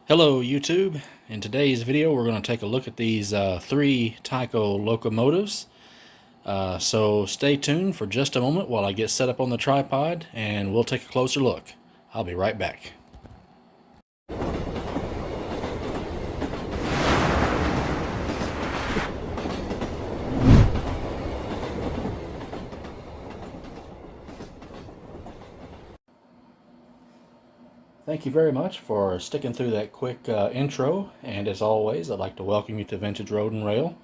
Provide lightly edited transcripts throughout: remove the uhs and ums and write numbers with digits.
Hello YouTube. In today's video we're going to take a look at these three Tyco locomotives. So stay tuned for just a moment while I get set up on the tripod and we'll take a closer look. I'll be right back. Thank you very much for sticking through that quick intro, and as always I'd like to welcome you to Vintage Road and Rail.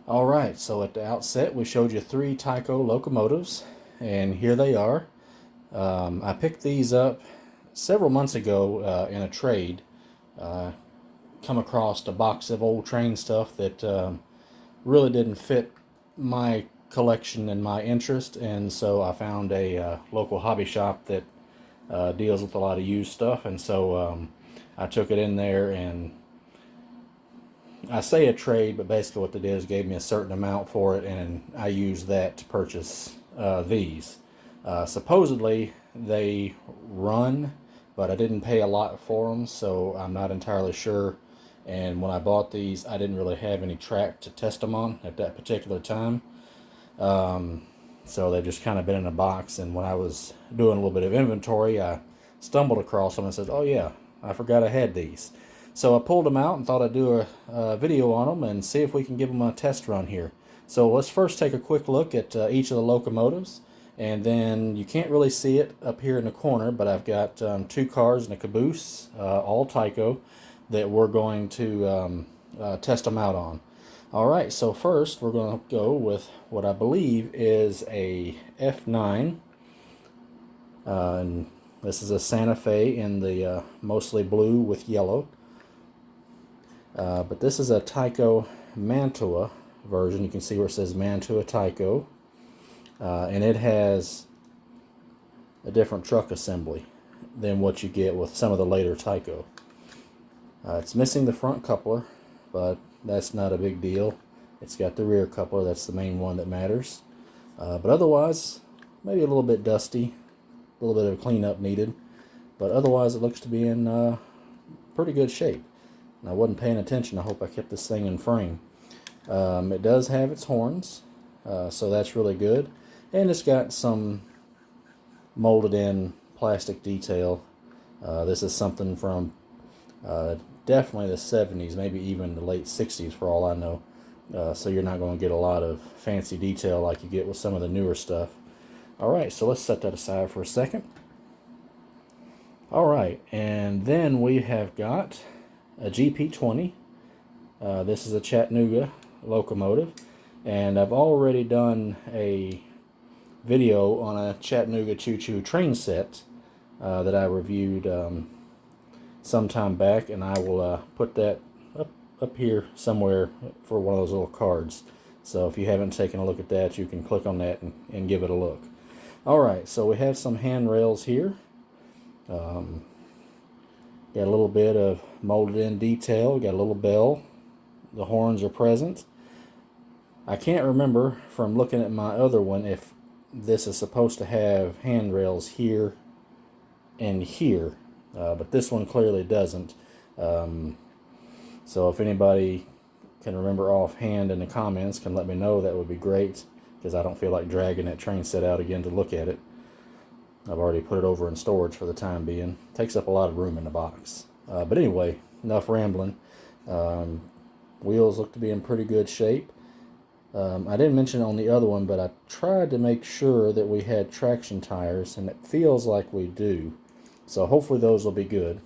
Alright, so at the outset we showed you three Tyco locomotives, and here they are. I picked these up several months ago in a trade. Come across a box of old train stuff that really didn't fit my collection and my interest, and so I found a local hobby shop that deals with a lot of used stuff, and so I took it in there, and I say a trade, but basically what they did is gave me a certain amount for it, and I used that to purchase these. Supposedly they run, but I didn't pay a lot for them, so I'm not entirely sure. And when I bought these, I didn't really have any track to test them on at that particular time. So they've just kind of been in a box, and when I was doing a little bit of inventory, I stumbled across them and said, oh yeah, I forgot I had these. So I pulled them out and thought I'd do a video on them and see if we can give them a test run here. So let's first take a quick look at each of the locomotives, and then you can't really see it up here in the corner, but I've got two cars and a caboose, all Tyco, that we're going to test them out on. Alright, so first we're going to go with what I believe is a F9. And this is a Santa Fe in the mostly blue with yellow. But this is a Tyco Mantua version. You can see where it says Mantua Tyco. And it has a different truck assembly than what you get with some of the later Tyco. It's missing the front coupler, but that's not a big deal. It's got the rear coupler, that's the main one that matters. But otherwise, maybe a little bit dusty, a little bit of cleanup needed, but otherwise it looks to be in pretty good shape. And I wasn't paying attention. I hope I kept this thing in frame. It does have its horns, so that's really good. And it's got some molded in plastic detail. This is something from definitely the 70s, maybe even the late 60s for all I know. So you're not going to get a lot of fancy detail like you get with some of the newer stuff. Alright, so let's set that aside for a second. Alright, and then we have got a GP20. This is a Chattanooga locomotive, and I've already done a video on a Chattanooga Choo-Choo train set that I reviewed some time back, and I will put that up here somewhere for one of those little cards. So if you haven't taken a look at that, you can click on that and give it a look. Alright, so we have some handrails here. Got a little bit of molded in detail, got a little bell. The horns are present. I can't remember from looking at my other one if this is supposed to have handrails here and here. But this one clearly doesn't. So if anybody can remember offhand in the comments, can let me know, that would be great, because I don't feel like dragging that train set out again to look at it. I've already put it over in storage for the time being. It takes up a lot of room in the box. But anyway, enough rambling. Wheels look to be in pretty good shape. I didn't mention on the other one, but I tried to make sure that we had traction tires, and it feels like we do. So hopefully those will be good.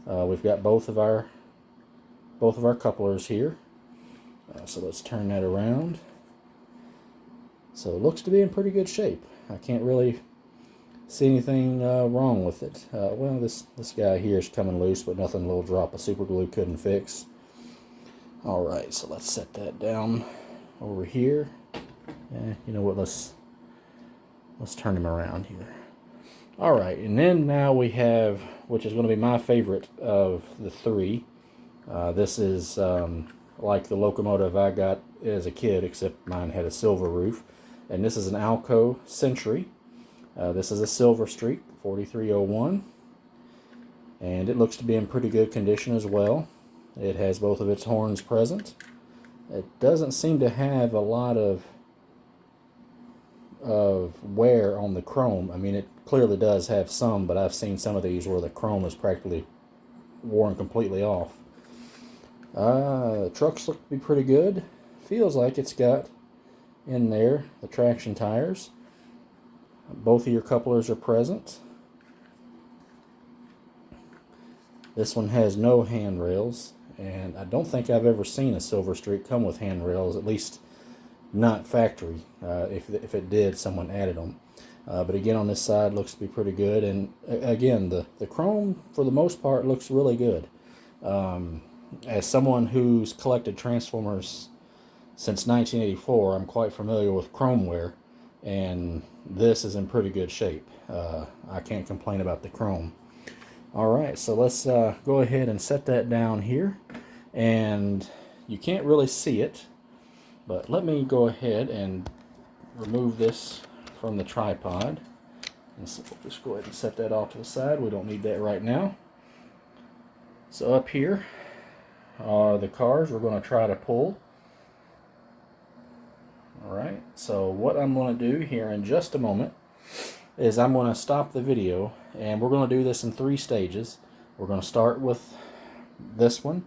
We've got both of our couplers here. So let's turn that around. So it looks to be in pretty good shape. I can't really see anything wrong with it. Well, this guy here is coming loose, but nothing a little drop of super glue couldn't fix. Alright, so let's set that down over here. You know what, let's turn him around here. Alright, and then now we have, which is going to be my favorite of the three. This is like the locomotive I got as a kid, except mine had a silver roof. And this is an Alco Century. This is a Silver Streak 4301. and it looks to be in pretty good condition as well. It has both of its horns present. It doesn't seem to have a lot of wear on the chrome. I mean, it clearly does have some, but I've seen some of these where the chrome is practically worn completely off. The trucks look to be pretty good. Feels like it's got in there the traction tires. Both of your couplers are present. This one has no handrails, and I don't think I've ever seen a Silver Streak come with handrails, at least not factory. If it did, someone added them. But again, on this side looks to be pretty good, and again, the chrome for the most part looks really good. As someone who's collected Transformers since 1984, I'm quite familiar with chrome wear, and this is in pretty good shape. I can't complain about the chrome. Alright, so let's go ahead and set that down here, and you can't really see it, but let me go ahead and remove this from the tripod, and so we'll just go ahead and set that off to the side. We don't need that right now. So up here are the cars we're going to try to pull. Alright, so what I'm going to do here in just a moment is I'm going to stop the video, and we're going to do this in 3 stages. We're going to start with this one, and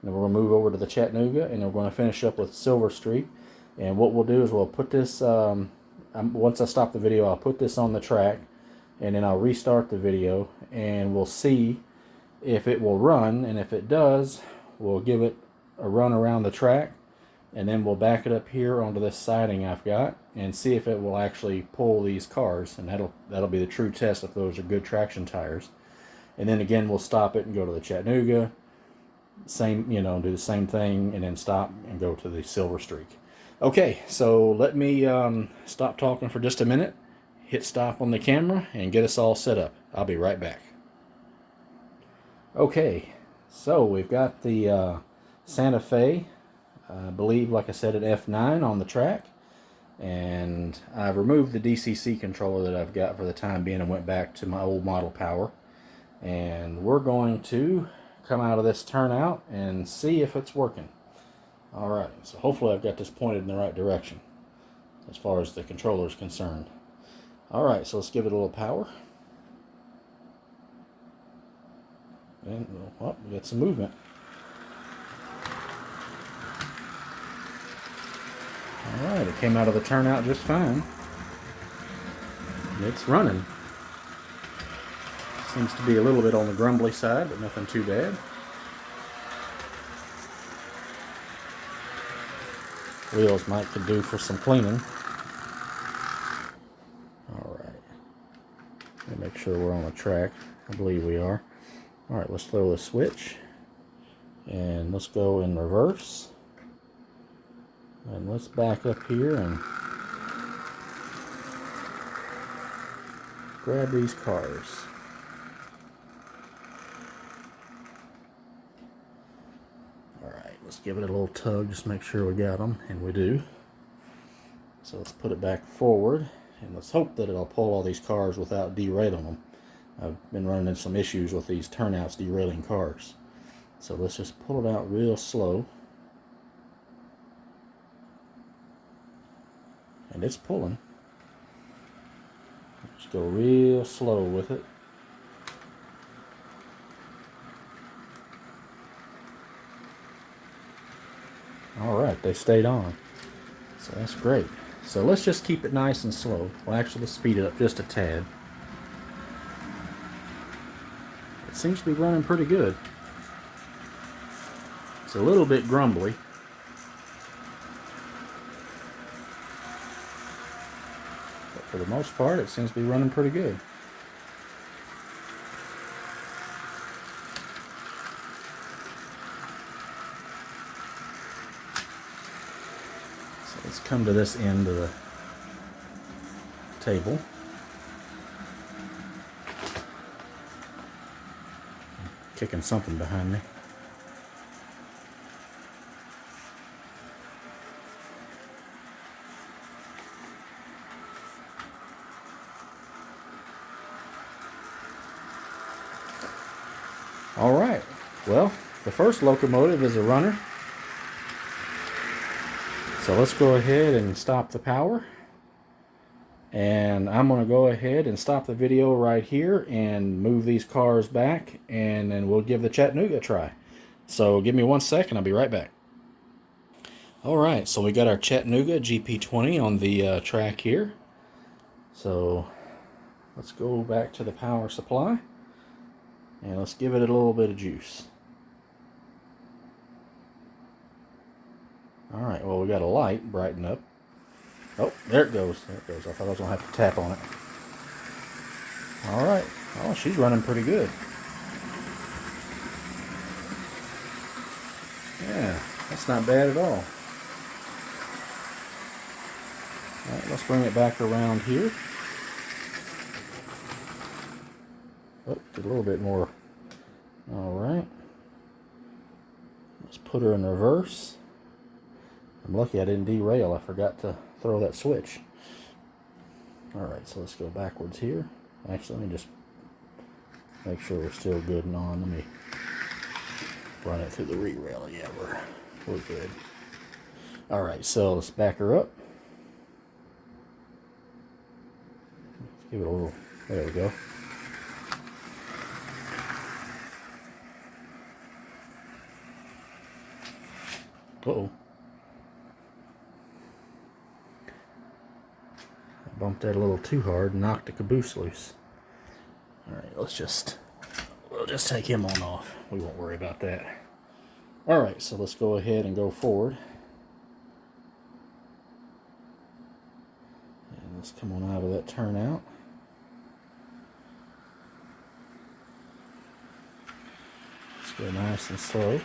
then we're going to move over to the Chattanooga, and then we're going to finish up with Silver Streak. And what we'll do is we'll put this, once I stop the video, I'll put this on the track, and then I'll restart the video, and we'll see if it will run, and if it does, we'll give it a run around the track, and then we'll back it up here onto this siding I've got and see if it will actually pull these cars, and that'll be the true test if those are good traction tires. And then again, we'll stop it and go to the Chattanooga, do the same thing, and then stop and go to the Silver Streak. Okay, so let me stop talking for just a minute, hit stop on the camera, and get us all set up. I'll be right back. Okay, so we've got the Santa Fe, I believe, like I said, an F9 on the track, and I've removed the DCC controller that I've got for the time being and went back to my old model power, and we're going to come out of this turnout and see if it's working. Alright, so hopefully I've got this pointed in the right direction as far as the controller is concerned. Alright, so let's give it a little power. And, well, we got some movement. Alright, it came out of the turnout just fine. It's running. Seems to be a little bit on the grumbly side, but nothing too bad. Wheels could do for some cleaning. Alright. Let me make sure we're on the track. I believe we are. Alright, let's throw the switch. And let's go in reverse. And let's back up here and grab these cars. Alright, let's give it a little tug, just make sure we got them, and we do. So let's put it back forward, and let's hope that it'll pull all these cars without derailing them. I've been running into some issues with these turnouts derailing cars. So let's just pull it out real slow. And it's pulling. Just go real slow with it. Alright, they stayed on. So that's great. So let's just keep it nice and slow. Well, actually, let's speed it up just a tad. It seems to be running pretty good. It's a little bit grumbly. But for the most part, it seems to be running pretty good. So let's come to this end of the table. I'm kicking something behind me. Well, the first locomotive is a runner. So let's go ahead and stop the power. And I'm going to go ahead and stop the video right here and move these cars back, and then we'll give the Chattanooga a try. So give me 1 second, I'll be right back. Alright, so we got our Chattanooga GP20 on the track here. So let's go back to the power supply and let's give it a little bit of juice. Alright, well, we got a light brighten up. Oh, there it goes. There it goes. I thought I was going to have to tap on it. Alright. Oh, she's running pretty good. Yeah, that's not bad at all. Alright, let's bring it back around here. Oh, did a little bit more. Alright. Let's put her in reverse. I'm lucky I didn't derail. I forgot to throw that switch. Alright, so let's go backwards here. Actually, let me just make sure we're still good and on. Let me run it through the re-rail. Yeah, we're good. Alright, so let's back her up. Let's give it a little, there we go. Uh-oh. I bumped that a little too hard and knocked the caboose loose. Alright, we'll just take him on off. We won't worry about that. Alright, so let's go ahead and go forward. And let's come on out of that turnout. Let's go nice and slow.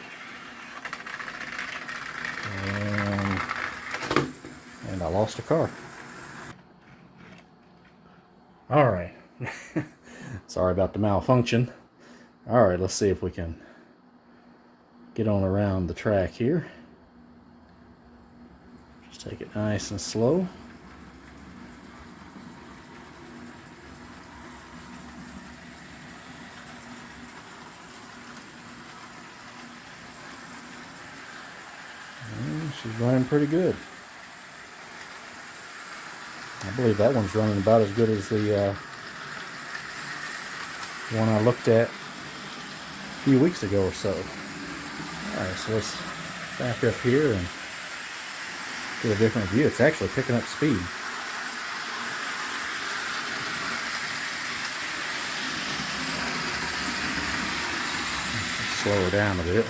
And I lost a car. Alright. Sorry about the malfunction. Alright, let's see if we can get on around the track here. Just take it nice and slow. And she's running pretty good. I believe that one's running about as good as the one I looked at a few weeks ago or so. Alright, so let's back up here and get a different view. It's actually picking up speed. Let's slow her down a bit.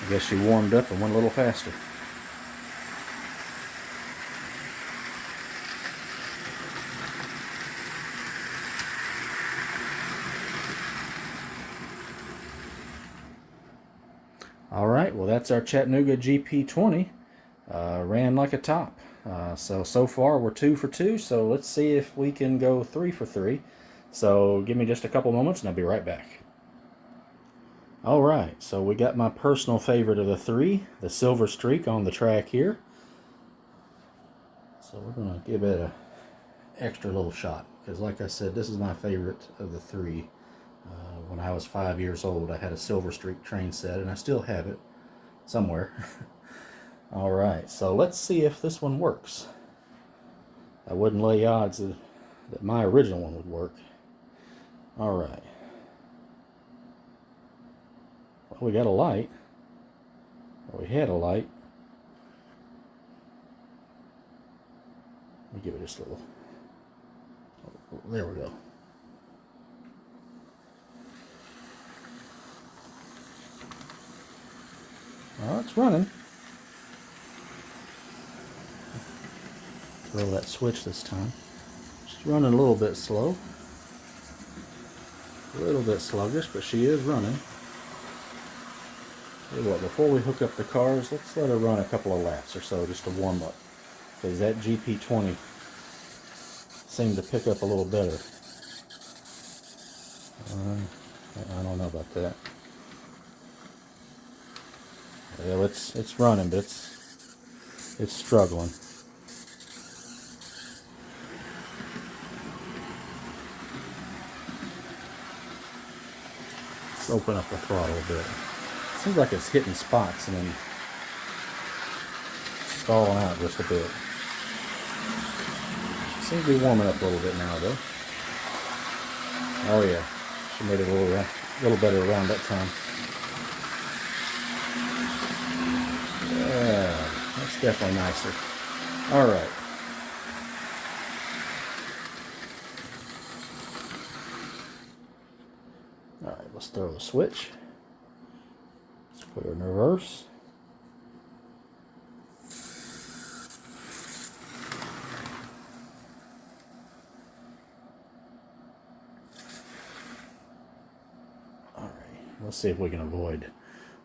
I guess she warmed up and went a little faster. Alright, well, that's our Chattanooga GP20. Ran like a top. So far we're 2 for 2, so let's see if we can go 3 for 3. So give me just a couple moments and I'll be right back. Alright, so we got my personal favorite of the 3, the Silver Streak, on the track here. So we're going to give it an extra little shot, because like I said, this is my favorite of the 3. When I was 5 years old, I had a Silver Streak train set, and I still have it somewhere. Alright, so let's see if this one works. I wouldn't lay odds that my original one would work. Alright. Well, we got a light. Or we had a light. Let me give it just a little. There we go. Well, it's running. Throw that switch this time. She's running a little bit slow. A little bit sluggish, but she is running. Tell you what, before we hook up the cars, let's let her run a couple of laps or so just to warm up. Because that GP20 seemed to pick up a little better. I don't know about that. Well, it's running, but it's struggling. open up the throttle a bit. Seems like it's hitting spots and then stalling out just a bit. Seems to be warming up a little bit now though. Oh yeah, she made it a little better around that time. Yeah, that's definitely nicer. All right. All right, let's throw the switch. Let's put her in reverse. All right, let's see if we can avoid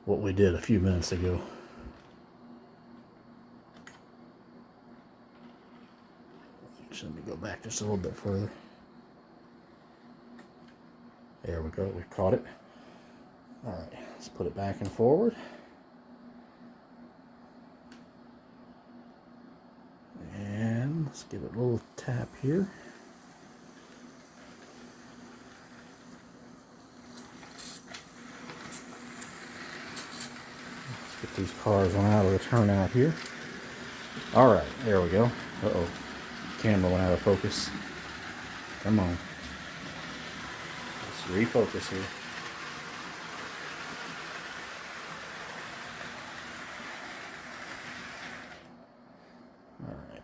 what we did a few minutes ago. Let me go back just a little bit further. There we go, we caught it. All right, let's put it back and forward. And let's give it a little tap here. Let's get these cars on out of the turnout here. All right, there we go. Uh-oh, camera went out of focus. Come on. Let's refocus here. All right,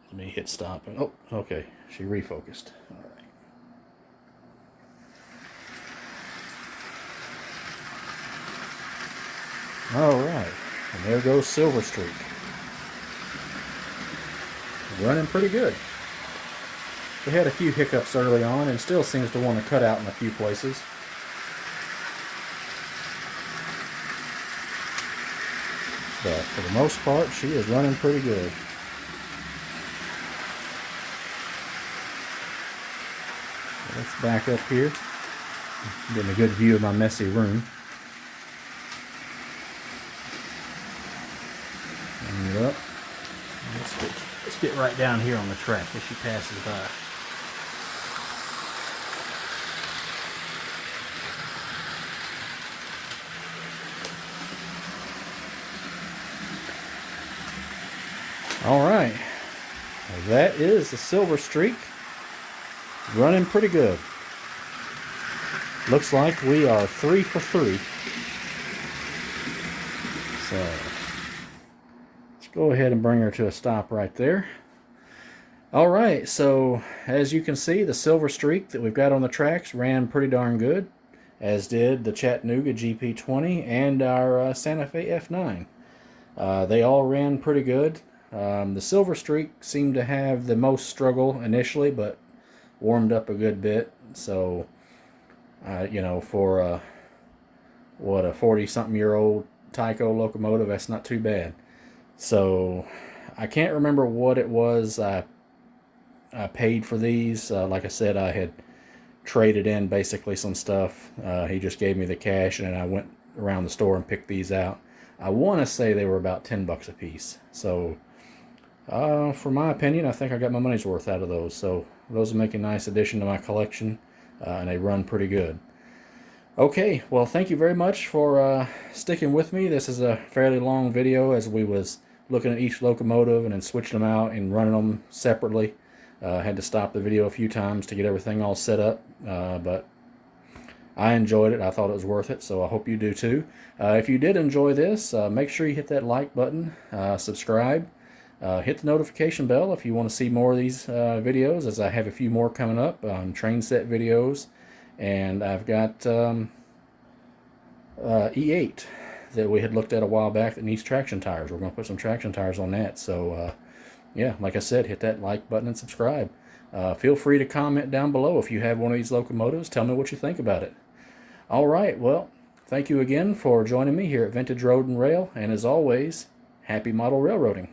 let me hit stop. And, oh, okay, she refocused. All right. All right, and there goes Silver Streak. Running pretty good. We had a few hiccups early on and still seems to want to cut out in a few places. But for the most part, she is running pretty good. Let's back up here. Getting a good view of my messy room. And up. Let's get right down here on the track as she passes by. All right, well, that is the Silver Streak, running pretty good. Looks like we are 3 for 3. So let's go ahead and bring her to a stop right there. All right, so as you can see, the Silver Streak that we've got on the tracks ran pretty darn good, as did the Chattanooga GP20 and our Santa Fe F9. They all ran pretty good. The Silver Streak seemed to have the most struggle initially, but warmed up a good bit. So, you know, for a 40-something-year-old Tyco Locomotive, that's not too bad. So, I can't remember what it was I paid for these. Like I said, I had traded in basically some stuff. He just gave me the cash, and I went around the store and picked these out. I want to say they were about $10 a piece. So, for my opinion, I think I got my money's worth out of those. So those will make a nice addition to my collection, and they run pretty good. Okay, well, thank you very much for sticking with me. This is a fairly long video as we was looking at each locomotive and then switching them out and running them separately. Had to stop the video a few times to get everything all set up, but I enjoyed it. I thought it was worth it, so I hope you do too. If you did enjoy this, make sure you hit that like button, subscribe. Hit the notification bell if you want to see more of these videos, as I have a few more coming up on train set videos. And I've got E8 that we had looked at a while back that needs traction tires. We're going to put some traction tires on that. So, yeah, like I said, hit that like button and subscribe. Feel free to comment down below if you have one of these locomotives. Tell me what you think about it. All right, well, thank you again for joining me here at Vintage Road and Rail. And as always, happy model railroading.